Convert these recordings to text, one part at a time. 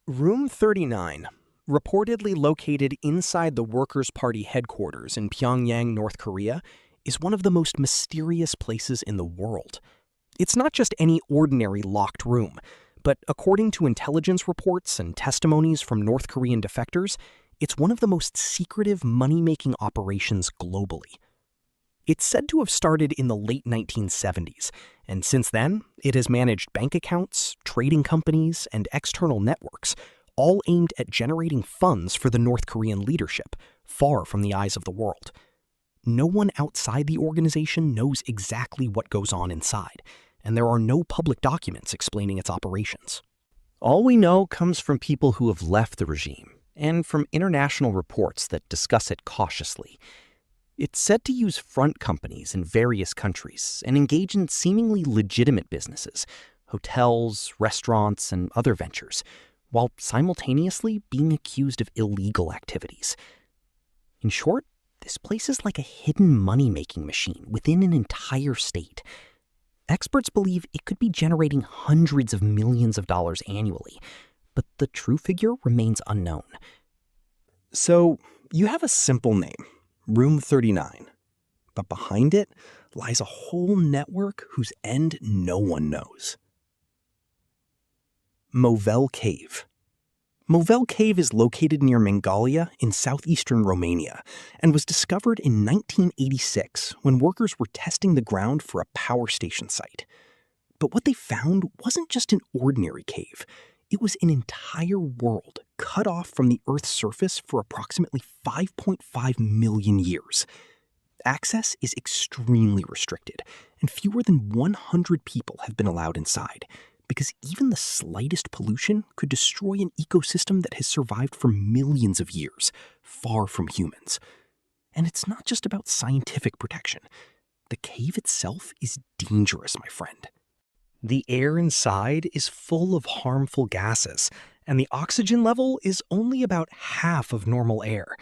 Room 39, reportedly located inside the Workers' Party headquarters in Pyongyang, North Korea, is one of the most mysterious places in the world. It's not just any ordinary locked room, but according to intelligence reports and testimonies from North Korean defectors, it's one of the most secretive money-making operations globally. It's said to have started in the late 1970s, and since then, it has managed bank accounts, trading companies, and external networks, all aimed at generating funds for the North Korean leadership, far from the eyes of the world. No one outside the organization knows exactly what goes on inside, and there are no public documents explaining its operations. All we know comes from people who have left the regime, and from international reports that discuss it cautiously. It's said to use front companies in various countries and engage in seemingly legitimate businesses, hotels, restaurants, and other ventures, while simultaneously being accused of illegal activities. In short, this place is like a hidden money-making machine within an entire state. Experts believe it could be generating hundreds of millions of dollars annually, but the true figure remains unknown. So, you have a simple name, Room 39, but behind it lies a whole network whose end no one knows. Movel Cave. Movel Cave is located near Mangalia in southeastern Romania and was discovered in 1986 when workers were testing the ground for a power station site. But what they found wasn't just an ordinary cave. It was an entire world cut off from the Earth's surface for approximately 5.5 million years. Access is extremely restricted, and fewer than 100 people have been allowed inside, because even the slightest pollution could destroy an ecosystem that has survived for millions of years, far from humans. And it's not just about scientific protection. The cave itself is dangerous, my friend. The air inside is full of harmful gases, and the oxygen level is only about half of normal air.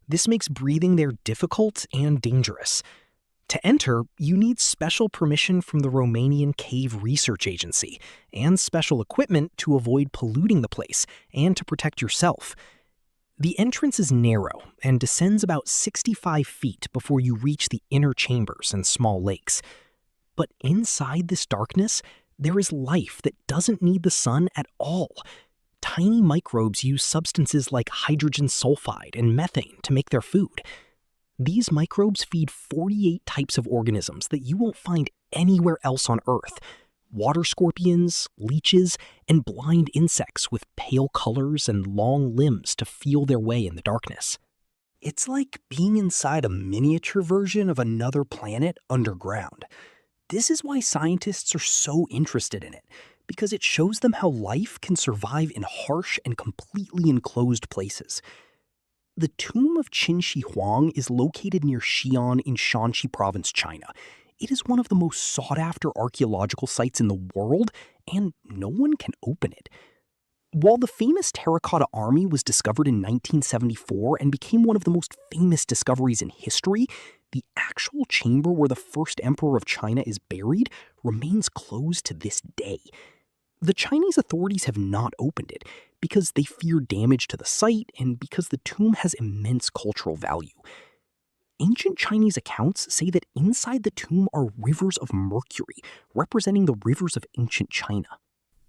This makes breathing there difficult and dangerous. To enter, you need special permission from the Romanian Cave Research Agency and special equipment to avoid polluting the place and to protect yourself. The entrance is narrow and descends about 65 feet before you reach the inner chambers and small lakes. But inside this darkness, there is life that doesn't need the sun at all. Tiny microbes use substances like hydrogen sulfide and methane to make their food. These microbes feed 48 types of organisms that you won't find anywhere else on Earth. Water scorpions, leeches, and blind insects with pale colors and long limbs to feel their way in the darkness. It's like being inside a miniature version of another planet underground. This is why scientists are so interested in it, because it shows them how life can survive in harsh and completely enclosed places. The tomb of Qin Shi Huang is located near Xi'an in Shanxi Province, China. It is one of the most sought-after archaeological sites in the world, and no one can open it. While the famous Terracotta Army was discovered in 1974 and became one of the most famous discoveries in history, the actual chamber where the first emperor of China is buried remains closed to this day. The Chinese authorities have not opened it because they fear damage to the site and because the tomb has immense cultural value. Ancient Chinese accounts say that inside the tomb are rivers of mercury, representing the rivers of ancient China.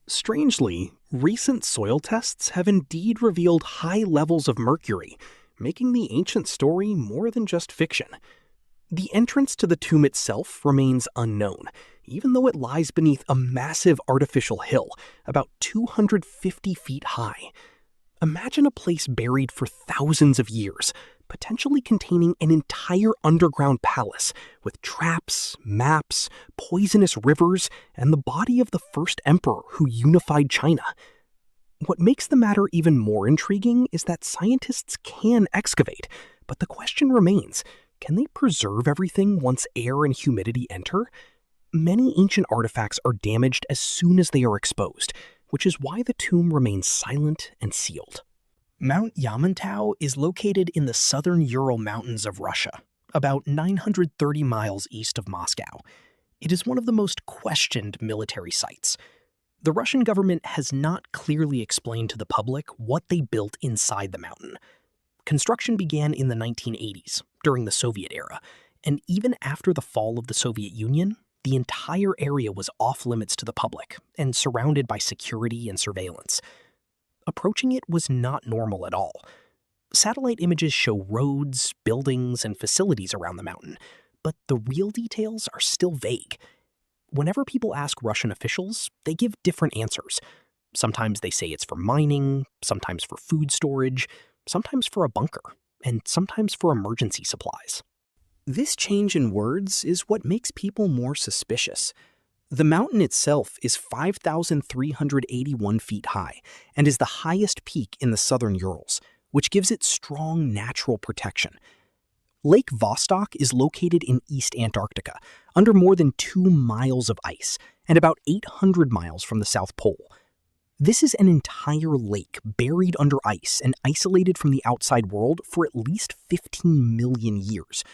Strangely, recent soil tests have indeed revealed high levels of mercury, making the ancient story more than just fiction. The entrance to the tomb itself remains unknown, even though it lies beneath a massive artificial hill, about 250 feet high. Imagine a place buried for thousands of years, potentially containing an entire underground palace with traps, maps, poisonous rivers, and the body of the first emperor who unified China. What makes the matter even more intriguing is that scientists can excavate, but the question remains, can they preserve everything once air and humidity enter? Many ancient artifacts are damaged as soon as they are exposed, which is why the tomb remains silent and sealed. Mount Yamantau is located in the southern Ural Mountains of Russia, about 930 miles east of Moscow. It is one of the most questioned military sites. The Russian government has not clearly explained to the public what they built inside the mountain. Construction began in the 1980s, during the Soviet era, and even after the fall of the Soviet Union, the entire area was off-limits to the public and surrounded by security and surveillance. Approaching it was not normal at all. Satellite images show roads, buildings, and facilities around the mountain, but the real details are still vague. Whenever people ask Russian officials, they give different answers. Sometimes they say it's for mining, sometimes for food storage, sometimes for a bunker, and sometimes for emergency supplies. This change in words is what makes people more suspicious. The mountain itself is 5,381 feet high and is the highest peak in the southern Urals, which gives it strong natural protection. Lake Vostok is located in East Antarctica, under more than 2 miles of ice, and about 800 miles from the South Pole. This is an entire lake buried under ice and isolated from the outside world for at least 15 million years.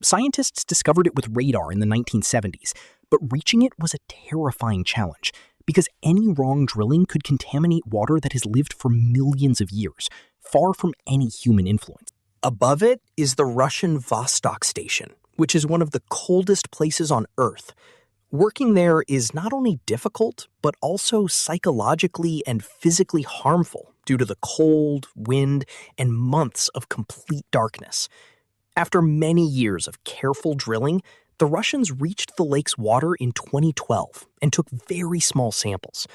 Scientists discovered it with radar in the 1970s, but reaching it was a terrifying challenge because any wrong drilling could contaminate water that has lived for millions of years, far from any human influence. Above it is the Russian Vostok Station, which is one of the coldest places on Earth. Working there is not only difficult, but also psychologically and physically harmful due to the cold, wind, and months of complete darkness. After many years of careful drilling, the Russians reached the lake's water in 2012 and took very small samples.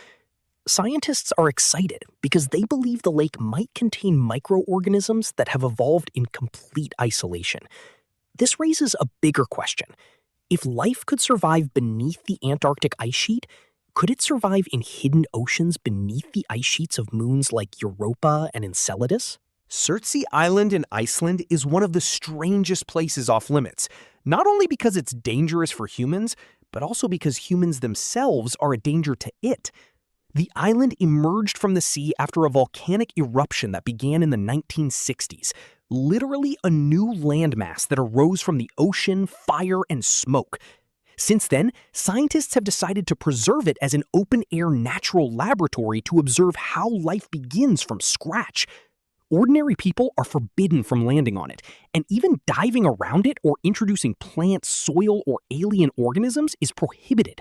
Scientists are excited because they believe the lake might contain microorganisms that have evolved in complete isolation. This raises a bigger question. If life could survive beneath the Antarctic ice sheet, could it survive in hidden oceans beneath the ice sheets of moons like Europa and Enceladus? Surtsey Island in Iceland is one of the strangest places off limits, not only because it's dangerous for humans, but also because humans themselves are a danger to it. The island emerged from the sea after a volcanic eruption that began in the 1960s, literally a new landmass that arose from the ocean, fire, and smoke. Since then, scientists have decided to preserve it as an open-air natural laboratory to observe how life begins from scratch. Ordinary people are forbidden from landing on it, and even diving around it or introducing plants, soil, or alien organisms is prohibited.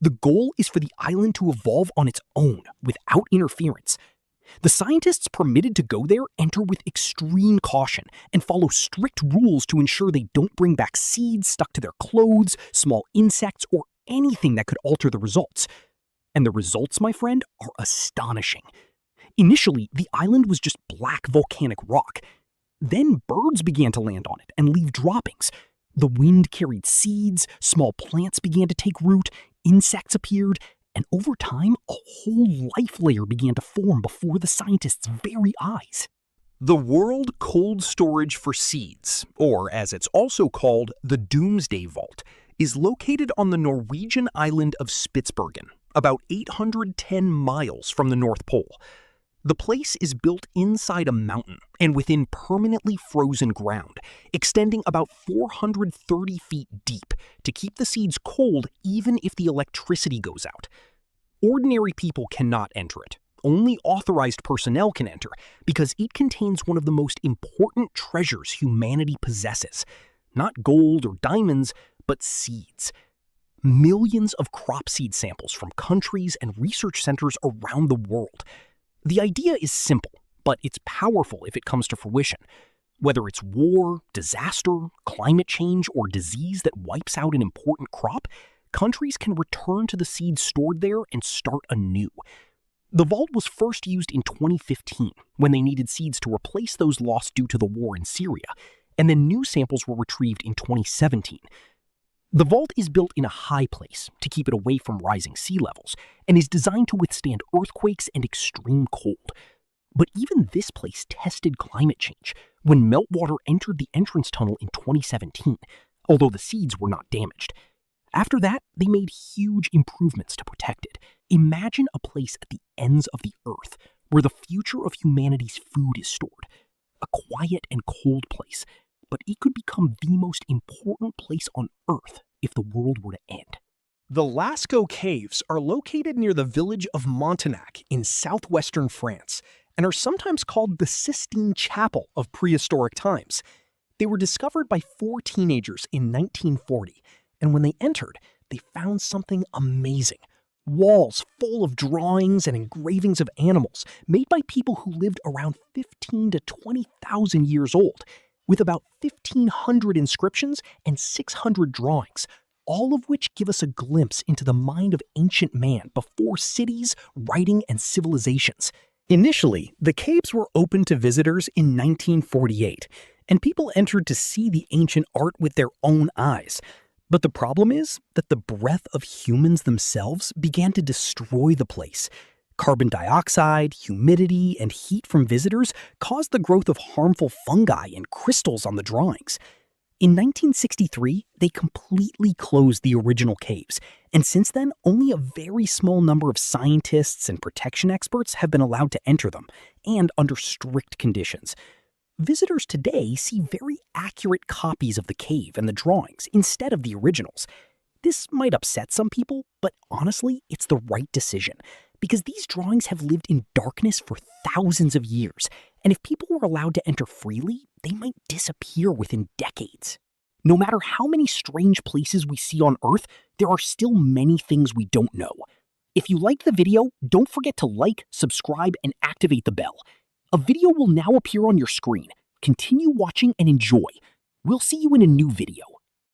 The goal is for the island to evolve on its own, without interference. The scientists permitted to go there enter with extreme caution and follow strict rules to ensure they don't bring back seeds stuck to their clothes, small insects, or anything that could alter the results. And the results, my friend, are astonishing. Initially, the island was just black volcanic rock. Then birds began to land on it and leave droppings. The wind carried seeds, small plants began to take root, insects appeared, and over time, a whole life layer began to form before the scientists' very eyes. The World Cold Storage for Seeds, or as it's also called, the Doomsday Vault, is located on the Norwegian island of Spitsbergen, about 810 miles from the North Pole. The place is built inside a mountain and within permanently frozen ground, extending about 430 feet deep to keep the seeds cold even if the electricity goes out. Ordinary people cannot enter it. Only authorized personnel can enter because it contains one of the most important treasures humanity possesses. Not gold or diamonds, but seeds. Millions of crop seed samples from countries and research centers around the world. The idea is simple, but it's powerful if it comes to fruition. Whether it's war, disaster, climate change, or disease that wipes out an important crop, countries can return to the seeds stored there and start anew. The vault was first used in 2015 when they needed seeds to replace those lost due to the war in Syria, and then new samples were retrieved in 2017. The vault is built in a high place to keep it away from rising sea levels and is designed to withstand earthquakes and extreme cold. But even this place tested climate change when meltwater entered the entrance tunnel in 2017, although the seeds were not damaged. After that, they made huge improvements to protect it. Imagine a place at the ends of the earth where the future of humanity's food is stored. A quiet and cold place, but it could become the most important place on Earth if the world were to end. The Lascaux Caves are located near the village of Montenac in southwestern France and are sometimes called the Sistine Chapel of prehistoric times. They were discovered by four teenagers in 1940, and when they entered, they found something amazing. Walls full of drawings and engravings of animals made by people who lived around 15 to 20,000 years old, with about 1,500 inscriptions and 600 drawings, all of which give us a glimpse into the mind of ancient man before cities, writing, and civilizations. Initially, the caves were open to visitors in 1948, and people entered to see the ancient art with their own eyes. But the problem is that the breath of humans themselves began to destroy the place. Carbon dioxide, humidity, and heat from visitors caused the growth of harmful fungi and crystals on the drawings. In 1963, they completely closed the original caves, and since then, only a very small number of scientists and protection experts have been allowed to enter them, and under strict conditions. Visitors today see very accurate copies of the cave and the drawings instead of the originals. This might upset some people, but honestly, it's the right decision, because these drawings have lived in darkness for thousands of years, and if people were allowed to enter freely, they might disappear within decades. No matter how many strange places we see on Earth, there are still many things we don't know. If you liked the video, don't forget to like, subscribe, and activate the bell. A video will now appear on your screen. Continue watching and enjoy. We'll see you in a new video.